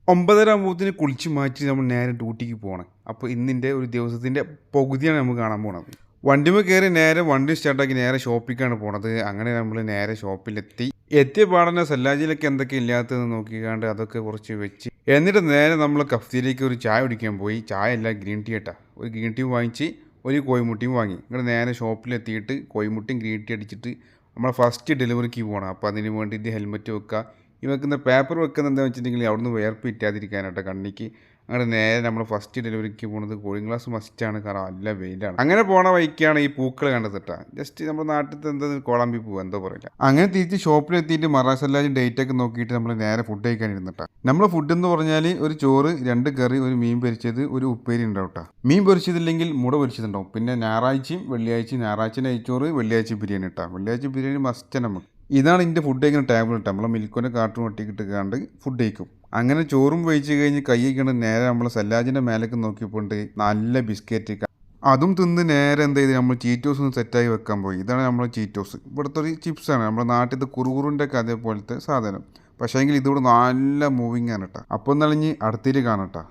9:30 ആകുമ്പോഴത്തേന് കുളിച്ച് മാറ്റി നമ്മൾ നേരെ ഡ്യൂട്ടിക്ക് പോകണം. അപ്പോൾ ഇന്നിൻ്റെ ഒരു ദിവസത്തിൻ്റെ പകുതിയാണ് നമ്മൾ കാണാൻ പോണത്. വണ്ടിമേൽ കയറി നേരെ വണ്ടി സ്റ്റാർട്ടാക്കി നേരെ ഷോപ്പിലേക്കാണ് പോണത്. അങ്ങനെ നമ്മൾ നേരെ ഷോപ്പിലെത്തി. എത്തിയ പാടനെ സല്ലാജിയിലൊക്കെ എന്തൊക്കെ ഇല്ലാത്തതെന്ന് നോക്കിക്കാണ്ട് അതൊക്കെ കുറച്ച് വെച്ച് എന്നിട്ട് നേരെ നമ്മൾ കഫ്തീരിയക്ക് ഒരു ചായ കുടിക്കാൻ പോയി. ചായ അല്ല, ഗ്രീൻ ടീ കേട്ടാ. ഒരു ഗ്രീൻ ടീ വാങ്ങിച്ച് ഒരു കോഴിമുട്ടിയും വാങ്ങി. ഇങ്ങനെ നേരെ ഷോപ്പിലെത്തിയിട്ട് കോഴിമുട്ടിയും ഗ്രീൻ ടീ അടിച്ചിട്ട് നമ്മൾ ഫസ്റ്റ് ഡെലിവറിക്ക് പോകണം. അപ്പോൾ അതിന് വേണ്ടിയിട്ട് ഹെൽമെറ്റ് വെക്കുക. ഈ വെക്കുന്ന പേപ്പർ വെക്കുന്ന എന്താണെന്ന് വെച്ചിട്ടുണ്ടെങ്കിൽ അവിടുന്ന് വേർപ്പ് ഇറ്റാതിരിക്കാനായിട്ട് കണ്ണിക്ക്. അങ്ങനെ നേരെ നമ്മൾ ഫസ്റ്റ് ഡെലിവറിക്ക് പോകുന്നത് കൂളിംഗ് ഗ്ലാസ് മസ്റ്റാണ്, കാരണം നല്ല വെയിലാണ്. അങ്ങനെ പോണ വഴിക്കാണ് ഈ പൂക്കൾ കണ്ടത് കേട്ടോ. ജസ്റ്റ് നമ്മുടെ നാട്ടിൽ എന്താ കോളാമ്പി പൂവ് എന്തോ പറയില്ല. അങ്ങനെ തിരിച്ച് ഷോപ്പിലെത്തിയിട്ട് മറാസല്ലാജ് ഡേറ്റ് ഒക്കെ നോക്കിയിട്ട് നമ്മൾ നേരെ ഫുഡ് കഴിക്കാൻ ഇരുന്നിട്ടാ. നമ്മൾ ഫുഡ് എന്ന് പറഞ്ഞാൽ ഒരു ചോറ്, 2 കറി, ഒരു മീൻ പൊരിച്ചത്, ഒരു ഉപ്പേരി ഉണ്ടാവും കേട്ടോ. മീൻ പൊരിച്ചതില്ലെങ്കിൽ മുട പൊരിച്ചതുണ്ടാവും. പിന്നെ ഞായറാഴ്ചയും വെള്ളിയാഴ്ചയും, ഞായറാഴ്ച നെയ്ച്ചോറ്, വെള്ളിയാഴ്ച ബിരിയാണി ഇട്ടാ. വെള്ളിയാഴ്ച ബിരിയാണി മസ്റ്റ് നമുക്ക്. ഇതാണ് എൻ്റെ ഫുഡ് കഴിക്കുന്ന ടേബിൾ ഇട്ടാൽ നമ്മളെ മിൽക്കോൻ്റെ കാർട്ടൂൺ ഒട്ടിക്കിട്ട് കണ്ട് ഫുഡ് കഴിക്കും. അങ്ങനെ ചോറും വഹിച്ച് കഴിഞ്ഞ് കൈ കഴിക്കണ്ട് നേരെ നമ്മൾ സല്ലാജിൻ്റെ മേലേക്ക് നോക്കിയപ്പോണ്ട് നല്ല ബിസ്ക്കറ്റ് അതും തിന്ന് നേരെ എന്ത് ചെയ്ത് നമ്മൾ ചീറ്റോസ് ഒന്ന് സെറ്റായി വെക്കാൻ പോയി. ഇതാണ് നമ്മൾ ചീറ്റോസ്. ഇവിടുത്തെ ഒരു ചിപ്സാണ്, നമ്മുടെ നാട്ടിൽ കുറുകുറുൻ്റെ ഒക്കെ അതേപോലത്തെ സാധനം. പക്ഷേ എങ്കിൽ ഇതിവിടെ നല്ല മൂവിങ് ആണ് കേട്ടോ. അപ്പോൾ നളിഞ്ഞ് അടുത്തേക്ക് കാണട്ടോ.